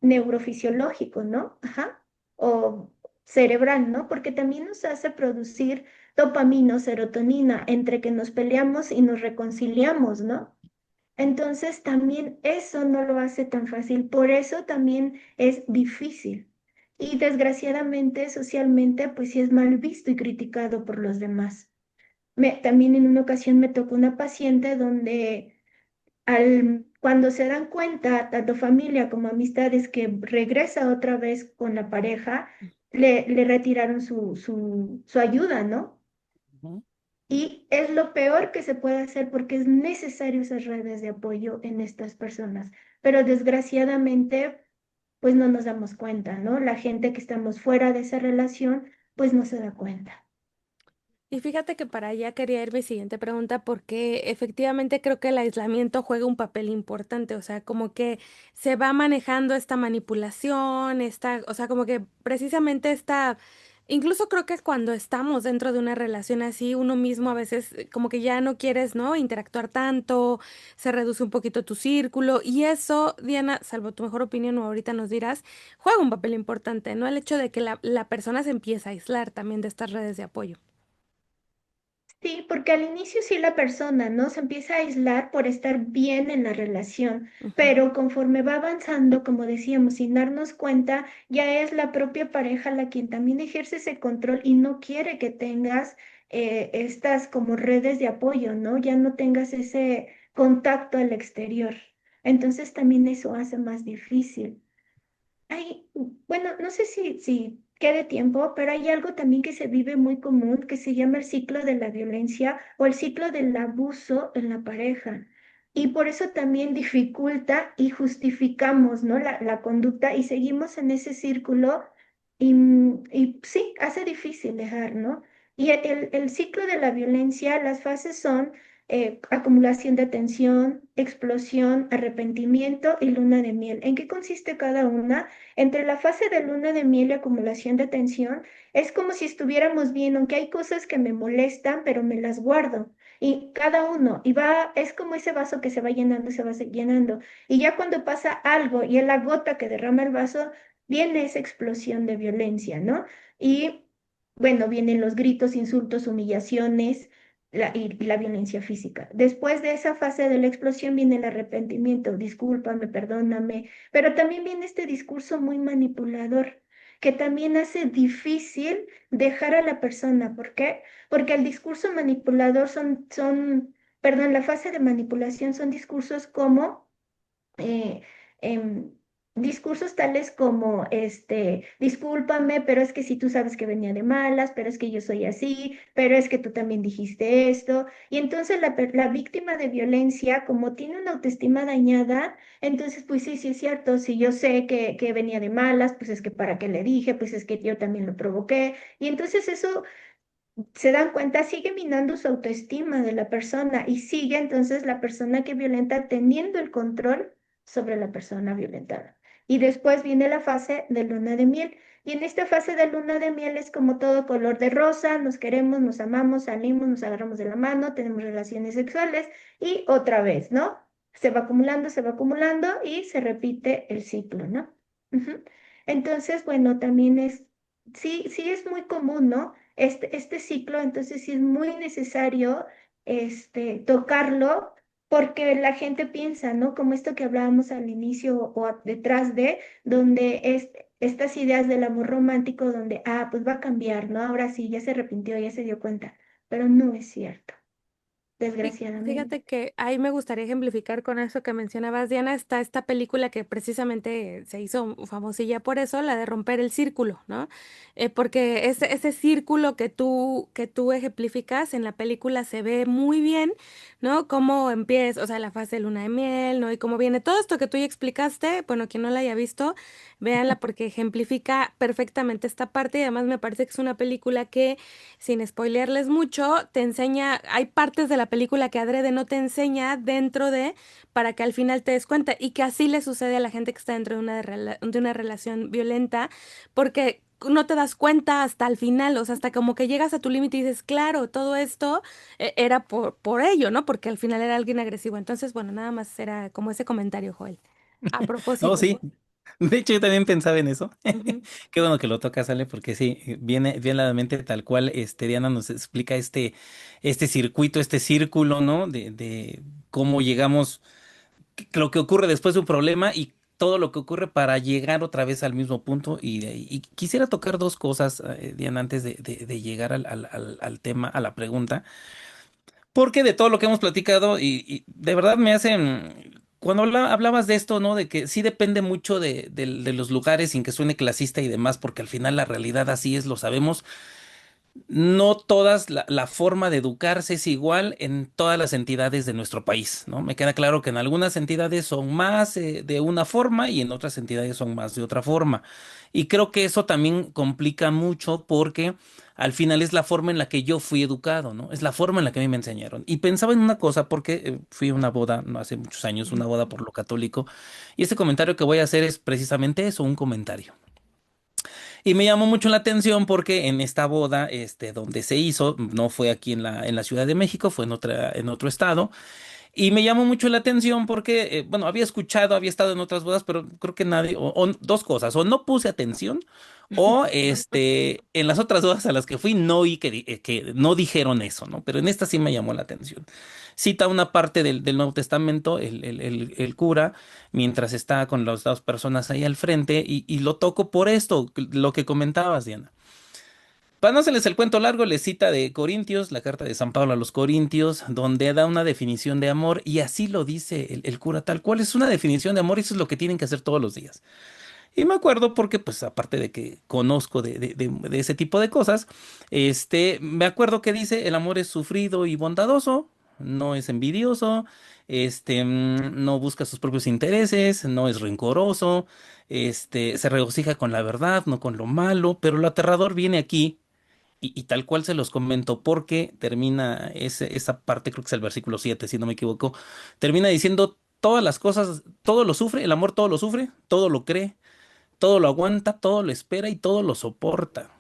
neurofisiológico, ¿no? Ajá. O cerebral, ¿no? Porque también nos hace producir dopamina, serotonina, entre que nos peleamos y nos reconciliamos, ¿no? Entonces también eso no lo hace tan fácil, por eso también es difícil. Y desgraciadamente, socialmente, pues sí es mal visto y criticado por los demás. También en una ocasión me tocó una paciente donde cuando se dan cuenta, tanto familia como amistades, que regresa otra vez con la pareja, le retiraron su ayuda, ¿no? Ujú. Y es lo peor que se puede hacer porque es necesario esas redes de apoyo en estas personas. Pero desgraciadamente, pues no nos damos cuenta, ¿no? La gente que estamos fuera de esa relación, pues no se da cuenta. Y fíjate que para allá quería ir mi siguiente pregunta porque efectivamente creo que el aislamiento juega un papel importante, o sea, como que se va manejando esta manipulación, o sea, como que precisamente esta, incluso creo que cuando estamos dentro de una relación así, uno mismo a veces como que ya no quieres, ¿no? Interactuar tanto, se reduce un poquito tu círculo y eso, Diana, salvo tu mejor opinión o ahorita nos dirás, juega un papel importante, ¿no? El hecho de que la persona se empieza a aislar también de estas redes de apoyo. Sí, porque al inicio sí la persona, ¿no? Se empieza a aislar por estar bien en la relación, Ujú. pero conforme va avanzando, como decíamos, sin darnos cuenta, ya es la propia pareja la quien también ejerce ese control y no quiere que tengas estas como redes de apoyo, ¿no? Ya no tengas ese contacto al exterior. Entonces también eso hace más difícil. Hay, bueno, no sé si quede tiempo, pero hay algo también que se vive muy común que se llama el ciclo de la violencia o el ciclo del abuso en la pareja. Y por eso también dificulta y justificamos, ¿no? La conducta y seguimos en ese círculo y sí, hace difícil dejar, ¿no? Y el ciclo de la violencia, las fases son acumulación de tensión, explosión, arrepentimiento y luna de miel. ¿En qué consiste cada una? Entre la fase de luna de miel y acumulación de tensión, es como si estuviéramos bien, aunque hay cosas que me molestan, pero me las guardo. Y cada uno, y va, es como ese vaso que se va llenando, se va llenando. Y ya cuando pasa algo y es la gota que derrama el vaso, viene esa explosión de violencia, ¿no? Y bueno, vienen los gritos, insultos, humillaciones. Y la violencia física. Después de esa fase de la explosión viene el arrepentimiento, discúlpame, perdóname, pero también viene este discurso muy manipulador que también hace difícil dejar a la persona. ¿Por qué? Porque el discurso manipulador perdón, la fase de manipulación son discursos como, eh, em, discursos tales como, discúlpame, pero es que si tú sabes que venía de malas, pero es que yo soy así, pero es que tú también dijiste esto. Y entonces la víctima de violencia, como tiene una autoestima dañada, entonces pues sí, sí es cierto, si yo sé que venía de malas, pues es que para qué le dije, pues es que yo también lo provoqué. Y entonces eso se dan cuenta, sigue minando su autoestima de la persona y sigue entonces la persona que violenta teniendo el control sobre la persona violentada. Y después viene la fase de luna de miel. Y en esta fase de luna de miel es como todo color de rosa, nos queremos, nos amamos, salimos, nos agarramos de la mano, tenemos relaciones sexuales y otra vez, ¿no? Se va acumulando y se repite el ciclo, ¿no? Ujú. Entonces, bueno, también sí, sí es muy común, ¿no? Este ciclo, entonces sí es muy necesario tocarlo porque la gente piensa, ¿no? Como esto que hablábamos al inicio detrás de, donde estas ideas del amor romántico, donde, pues va a cambiar, ¿no? Ahora sí, ya se arrepintió, ya se dio cuenta, pero no es cierto, Fíjate desgraciadamente. que ahí me gustaría ejemplificar con eso que mencionabas, Diana, está esta película que precisamente se hizo famosilla por eso, la de Romper el Círculo, ¿no? Porque ese círculo que tú ejemplificas en la película se ve muy bien, ¿no? Cómo empieza, o sea, la fase de luna de miel, ¿no? Y cómo viene todo esto que tú ya explicaste, bueno, quien no la haya visto, véanla porque ejemplifica perfectamente esta parte y además me parece que es una película que sin spoilearles mucho, te enseña, hay partes de la película que adrede no te enseña dentro de, para que al final te des cuenta, y que así le sucede a la gente que está dentro de de una relación violenta, porque no te das cuenta hasta el final, o sea, hasta como que llegas a tu límite y dices, claro, todo esto era por ello, ¿no? Porque al final era alguien agresivo. Entonces, bueno, nada más era como ese comentario, Joel. A No, propósito. sí. De hecho, yo también pensaba en eso. Ujú. Qué bueno que lo tocas, Ale, porque sí, viene a la mente tal cual, Diana nos explica este circuito, este círculo, ¿no? De cómo llegamos, lo que ocurre después de un problema y todo lo que ocurre para llegar otra vez al mismo punto. Y quisiera tocar dos cosas, Diana, antes de llegar al tema, a la pregunta. Porque de todo lo que hemos platicado, y de verdad me hacen, cuando hablabas de esto, ¿no? De que sí depende mucho de los lugares sin que suene clasista y demás, porque al final la realidad así es, lo sabemos. No todas, la forma de educarse es igual en todas las entidades de nuestro país, ¿no? Me queda claro que en algunas entidades son más de una forma y en otras entidades son más de otra forma. Y creo que eso también complica mucho porque al final es la forma en la que yo fui educado, ¿no? Es la forma en la que a mí me enseñaron. Y pensaba en una cosa porque fui a una boda, no hace muchos años, una boda por lo católico, y este comentario que voy a hacer es precisamente eso, un comentario. Y me llamó mucho la atención porque en esta boda, donde se hizo, no fue aquí en la Ciudad de México, fue en otro estado. Y me llamó mucho la atención porque, bueno, había escuchado, había estado en otras bodas, pero creo que nadie, o dos cosas, o no puse atención, o en las otras bodas a las que fui no oí que no dijeron eso, ¿no? Pero en esta sí me llamó la atención. Cita una parte del Nuevo Testamento, el cura, mientras está con las dos personas ahí al frente, y lo toco por esto, lo que comentabas, Diana. Para no hacerles el cuento largo, les cita de Corintios, la carta de San Pablo a los Corintios, donde da una definición de amor y así lo dice el cura tal cual. Es una definición de amor y eso es lo que tienen que hacer todos los días. Y me acuerdo porque, pues, aparte de que conozco de ese tipo de cosas, me acuerdo que dice, el amor es sufrido y bondadoso, no es envidioso, no busca sus propios intereses, no es rencoroso, se regocija con la verdad, no con lo malo, pero lo aterrador viene aquí y tal cual se los comento, porque termina esa parte, creo que es el versículo 7 si no me equivoco, termina diciendo todas las cosas, todo lo sufre, el amor todo lo sufre, todo lo cree, todo lo aguanta, todo lo espera y todo lo soporta.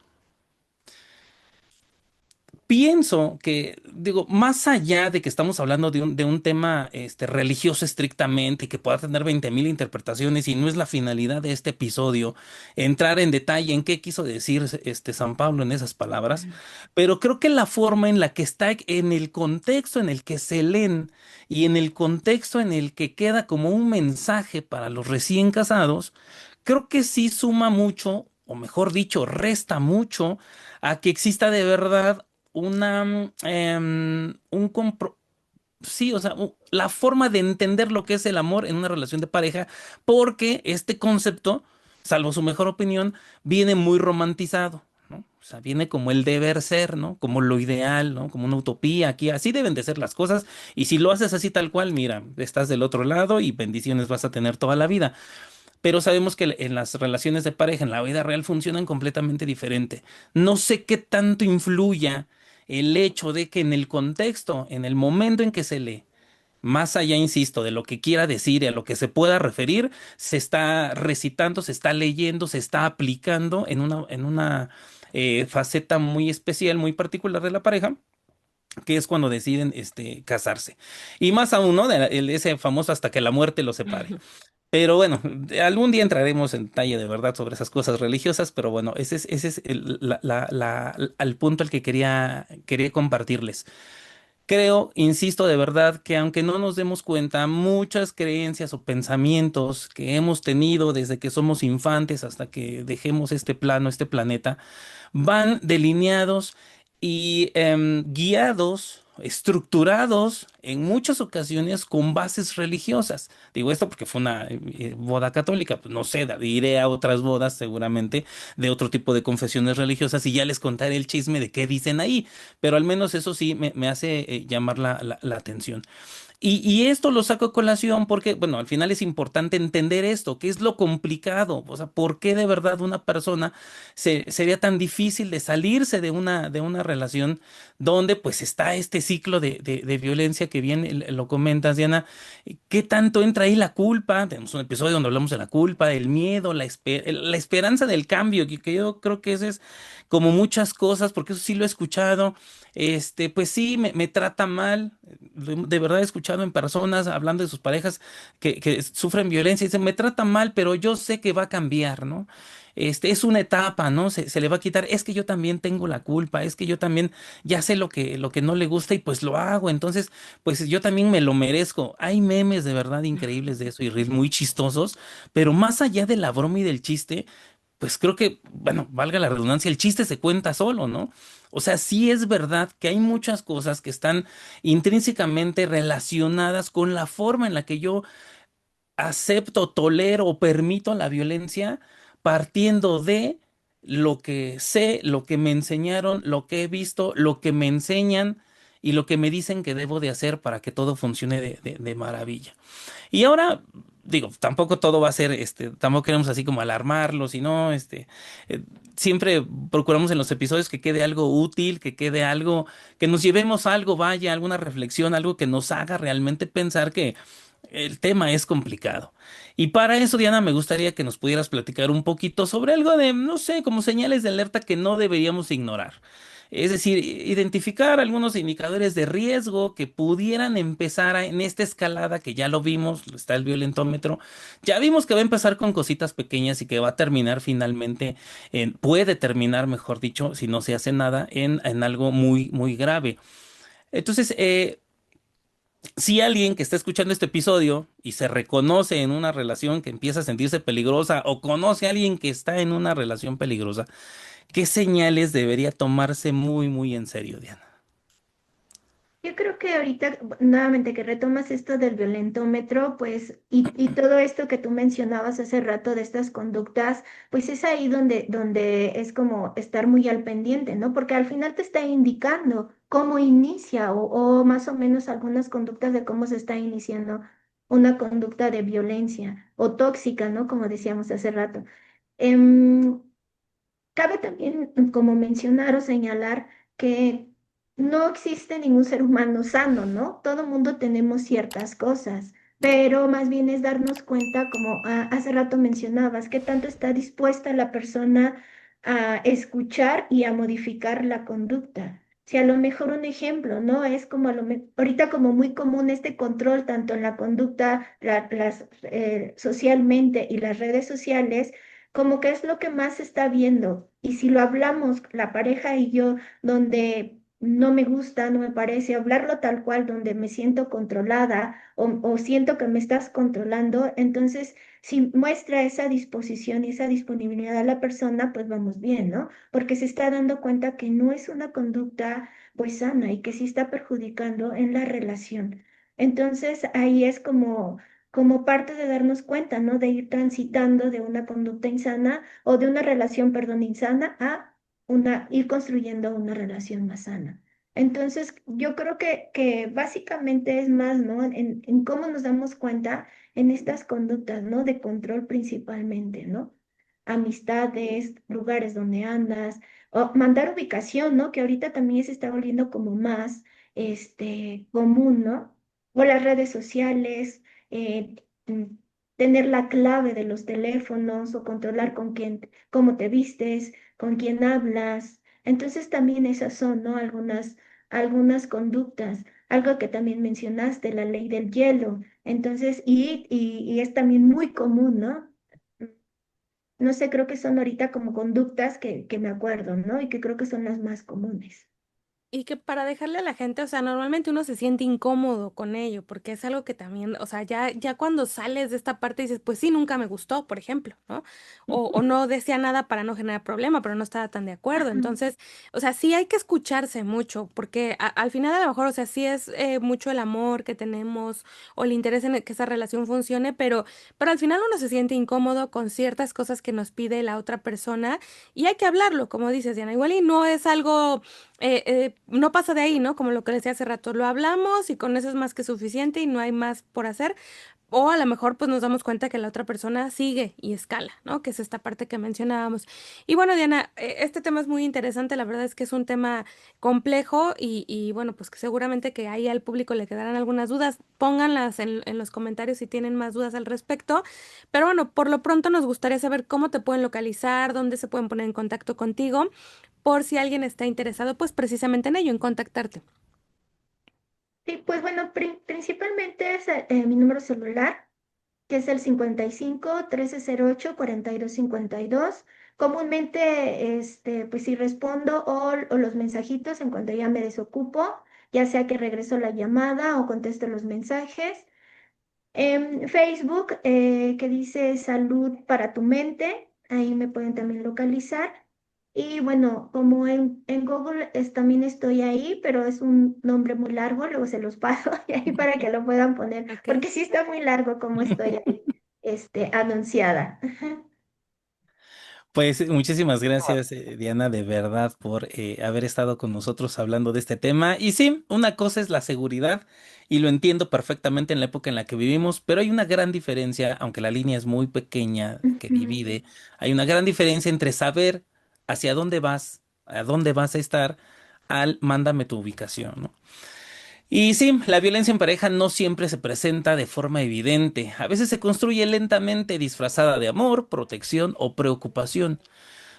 Pienso que, digo, más allá de que estamos hablando de un tema religioso estrictamente y que pueda tener 20,000 interpretaciones y no es la finalidad de este episodio entrar en detalle en qué quiso decir San Pablo en esas palabras, pero creo que la forma en la que está, en el contexto en el que se leen y en el contexto en el que queda como un mensaje para los recién casados, creo que sí suma mucho, o mejor dicho, resta mucho a que exista de verdad un sí, o sea, la forma de entender lo que es el amor en una relación de pareja, porque este concepto, salvo su mejor opinión, viene muy romantizado, ¿no? O sea, viene como el deber ser, ¿no? Como lo ideal, ¿no? Como una utopía aquí, así deben de ser las cosas, y si lo haces así tal cual, mira, estás del otro lado y bendiciones vas a tener toda la vida. Pero sabemos que en las relaciones de pareja, en la vida real, funcionan completamente diferente. No sé qué tanto influya el hecho de que en el contexto, en el momento en que se lee, más allá, insisto, de lo que quiera decir y a lo que se pueda referir, se está recitando, se está leyendo, se está aplicando en una faceta muy especial, muy particular de la pareja, que es cuando deciden casarse. Y más aún, ¿no? Ese famoso hasta que la muerte los separe. Pero bueno, algún día entraremos en detalle de verdad sobre esas cosas religiosas, pero bueno, ese es al punto al que quería compartirles. Creo, insisto de verdad, que aunque no nos demos cuenta, muchas creencias o pensamientos que hemos tenido desde que somos infantes hasta que dejemos este plano, este planeta, van delineados y guiados, estructurados en muchas ocasiones con bases religiosas. Digo esto porque fue una boda católica, pues no sé, iré a otras bodas seguramente de otro tipo de confesiones religiosas y ya les contaré el chisme de qué dicen ahí, pero al menos eso sí me hace llamar la atención. Y esto lo saco a colación porque, bueno, al final es importante entender esto, qué es lo complicado, o sea, por qué de verdad una persona sería tan difícil de salirse de una relación donde pues está este ciclo de violencia que bien lo comentas, Diana. ¿Qué tanto entra ahí la culpa? Tenemos un episodio donde hablamos de la culpa, el miedo, la esperanza del cambio, que yo creo que eso es como muchas cosas, porque eso sí lo he escuchado. Pues sí, me trata mal. De verdad he escuchado en personas hablando de sus parejas que sufren violencia y dicen, me trata mal, pero yo sé que va a cambiar, ¿no? Es una etapa, ¿no? Se le va a quitar. Es que yo también tengo la culpa, es que yo también ya sé lo que no le gusta y pues lo hago. Entonces, pues yo también me lo merezco. Hay memes de verdad increíbles de eso y reels muy chistosos, pero más allá de la broma y del chiste, pues creo que, bueno, valga la redundancia, el chiste se cuenta solo, ¿no? O sea, sí es verdad que hay muchas cosas que están intrínsecamente relacionadas con la forma en la que yo acepto, tolero o permito la violencia partiendo de lo que sé, lo que me enseñaron, lo que he visto, lo que me enseñan y lo que me dicen que debo de hacer para que todo funcione de maravilla. Y ahora, digo, tampoco todo va a ser, tampoco queremos así como alarmarlos, sino, eh, siempre procuramos en los episodios que quede algo útil, que quede algo, que nos llevemos algo, vaya, alguna reflexión, algo que nos haga realmente pensar que el tema es complicado. Y para eso, Diana, me gustaría que nos pudieras platicar un poquito sobre algo de, no sé, como señales de alerta que no deberíamos ignorar. Es decir, identificar algunos indicadores de riesgo que pudieran empezar en esta escalada que ya lo vimos, está el violentómetro. Ya vimos que va a empezar con cositas pequeñas y que va a terminar finalmente, puede terminar, mejor dicho, si no se hace nada, en algo muy, muy grave. Entonces, si alguien que está escuchando este episodio y se reconoce en una relación que empieza a sentirse peligrosa o conoce a alguien que está en una relación peligrosa, ¿qué señales debería tomarse muy, muy en serio, Diana? Yo creo que ahorita, nuevamente que retomas esto del violentómetro, pues, y todo esto que tú mencionabas hace rato de estas conductas, pues es ahí donde es como estar muy al pendiente, ¿no? Porque al final te está indicando cómo inicia o más o menos algunas conductas de cómo se está iniciando una conducta de violencia o tóxica, ¿no? Como decíamos hace rato. Em, Cabe también como mencionar o señalar que no existe ningún ser humano sano, ¿no? Todo mundo tenemos ciertas cosas, pero más bien es darnos cuenta, como hace rato mencionabas, qué tanto está dispuesta la persona a escuchar y a modificar la conducta. Si a lo mejor un ejemplo, ¿no? Es como ahorita como muy común este control tanto en la conducta, socialmente y las redes sociales como que es lo que más se está viendo. Y si lo hablamos, la pareja y yo, donde no me gusta, no me parece, hablarlo tal cual, donde me siento controlada o siento que me estás controlando, entonces si muestra esa disposición y esa disponibilidad a la persona, pues vamos bien, ¿no? Porque se está dando cuenta que no es una conducta pues sana y que sí está perjudicando en la relación. Entonces ahí es como parte de darnos cuenta, ¿no? De ir transitando de una conducta insana o de una relación, perdón, insana a ir construyendo una relación más sana. Entonces, yo creo que básicamente es más, ¿no? En cómo nos damos cuenta en estas conductas, ¿no? De control principalmente, ¿no? Amistades, lugares donde andas, o mandar ubicación, ¿no? Que ahorita también se está volviendo como más, común, ¿no? O las redes sociales, eh, mm, tener la clave de los teléfonos o controlar con quién, cómo te vistes, con quién hablas. Entonces también esas son, ¿no? Algunas conductas. Algo que también mencionaste, la ley del hielo. Entonces, y es también muy común, ¿no? No sé, creo que son ahorita como conductas que me acuerdo, ¿no? Y que creo que son las más comunes. Y que para dejarle a la gente, o sea, normalmente uno se siente incómodo con ello, porque es algo que también, o sea, ya cuando sales de esta parte dices, pues sí, nunca me gustó, por ejemplo, ¿no? O no decía nada para no generar problema, pero no estaba tan de acuerdo. Ajá. Entonces, o sea, sí hay que escucharse mucho, porque al final a lo mejor, o sea, sí es mucho el amor que tenemos o el interés en que esa relación funcione, pero al final uno se siente incómodo con ciertas cosas que nos pide la otra persona y hay que hablarlo, como dices, Diana, igual y no es algo no pasa de ahí, ¿no? Como lo que decía hace rato, lo hablamos y con eso es más que suficiente y no hay más por hacer. O a lo mejor pues nos damos cuenta que la otra persona sigue y escala, ¿no? Que es esta parte que mencionábamos. Y bueno, Diana, este tema es muy interesante, la verdad es que es un tema complejo y bueno, pues que seguramente que ahí al público le quedarán algunas dudas, pónganlas en los comentarios si tienen más dudas al respecto. Pero bueno, por lo pronto nos gustaría saber cómo te pueden localizar, dónde se pueden poner en contacto contigo por si alguien está interesado, pues precisamente en ello, en contactarte. Sí, pues bueno, principalmente es mi número celular, que es el 55 1308 4252. Comúnmente, pues si respondo o los mensajitos en cuanto ya me desocupo, ya sea que regreso la llamada o contesto los mensajes. En Facebook, que dice Salud para tu mente, ahí me pueden también localizar. Y bueno, como en Google también estoy ahí, pero es un nombre muy largo, luego se los paso y ahí para que lo puedan poner, Ok. porque sí está muy largo como estoy ahí, anunciada. Pues muchísimas gracias, Diana, de verdad, por haber estado con nosotros hablando de este tema. Y sí, una cosa es la seguridad, y lo entiendo perfectamente en la época en la que vivimos, pero hay una gran diferencia, aunque la línea es muy pequeña que Ujú. divide, hay una gran diferencia entre saber hacia dónde vas, a dónde vas a estar, al mándame tu ubicación, ¿no? Y sí, la violencia en pareja no siempre se presenta de forma evidente. A veces se construye lentamente disfrazada de amor, protección o preocupación.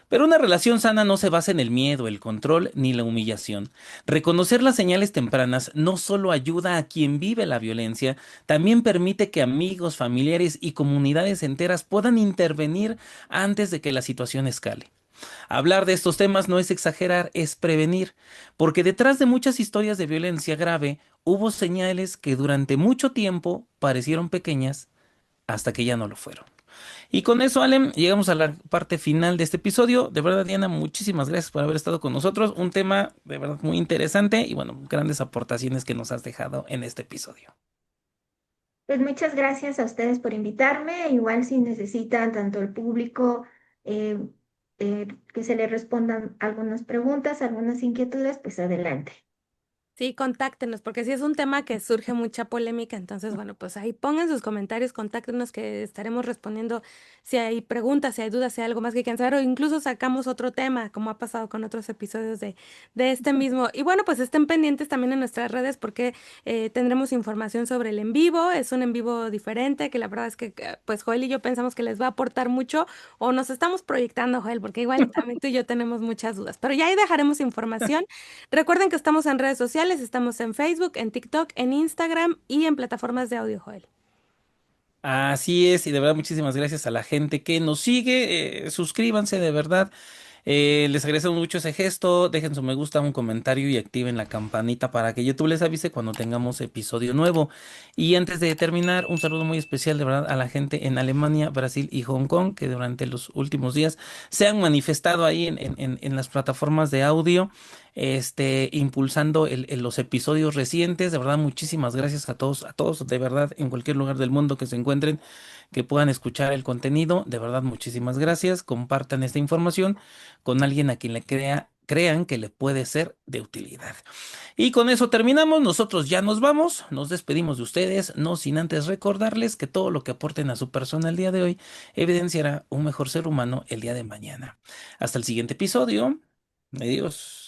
Pero una relación sana no se basa en el miedo, el control ni la humillación. Reconocer las señales tempranas no solo ayuda a quien vive la violencia, también permite que amigos, familiares y comunidades enteras puedan intervenir antes de que la situación escale. Hablar de estos temas no es exagerar, es prevenir, porque detrás de muchas historias de violencia grave hubo señales que durante mucho tiempo parecieron pequeñas hasta que ya no lo fueron. Y con eso, Alem, llegamos a la parte final de este episodio. De verdad, Diana, muchísimas gracias por haber estado con nosotros. Un tema de verdad muy interesante y bueno, grandes aportaciones que nos has dejado en este episodio. Pues muchas gracias a ustedes por invitarme. Igual si necesitan tanto el público eh, que se les respondan algunas preguntas, algunas inquietudes, pues adelante. Sí, contáctenos, porque sí es un tema que surge mucha polémica, entonces, bueno, pues ahí pongan sus comentarios, contáctenos que estaremos respondiendo si hay preguntas, si hay dudas, si hay algo más que quieran saber, o incluso sacamos otro tema, como ha pasado con otros episodios de este mismo. Y bueno, pues estén pendientes también en nuestras redes porque tendremos información sobre el en vivo, es un en vivo diferente, que la verdad es que pues Joel y yo pensamos que les va a aportar mucho, o nos estamos proyectando, Joel, porque igual también tú y yo tenemos muchas dudas, pero ya ahí dejaremos información. Recuerden que estamos en redes sociales, estamos en Facebook, en TikTok, en Instagram y en plataformas de audio, Joel. Así es, y de verdad muchísimas gracias a la gente que nos sigue. Suscríbanse, de verdad. Les agradecemos mucho ese gesto. Dejen su me gusta, un comentario y activen la campanita para que YouTube les avise cuando tengamos episodio nuevo. Y antes de terminar, un saludo muy especial de verdad a la gente en Alemania, Brasil y Hong Kong que durante los últimos días se han manifestado ahí en las plataformas de audio. impulsando los episodios recientes. De verdad, muchísimas gracias a todos, de verdad, en cualquier lugar del mundo que se encuentren, que puedan escuchar el contenido. De verdad, muchísimas gracias. Compartan esta información con alguien a quien crean que le puede ser de utilidad. Y con eso terminamos. Nosotros ya nos vamos, nos despedimos de ustedes, no sin antes recordarles que todo lo que aporten a su persona el día de hoy evidenciará un mejor ser humano el día de mañana. Hasta el siguiente episodio. Adiós.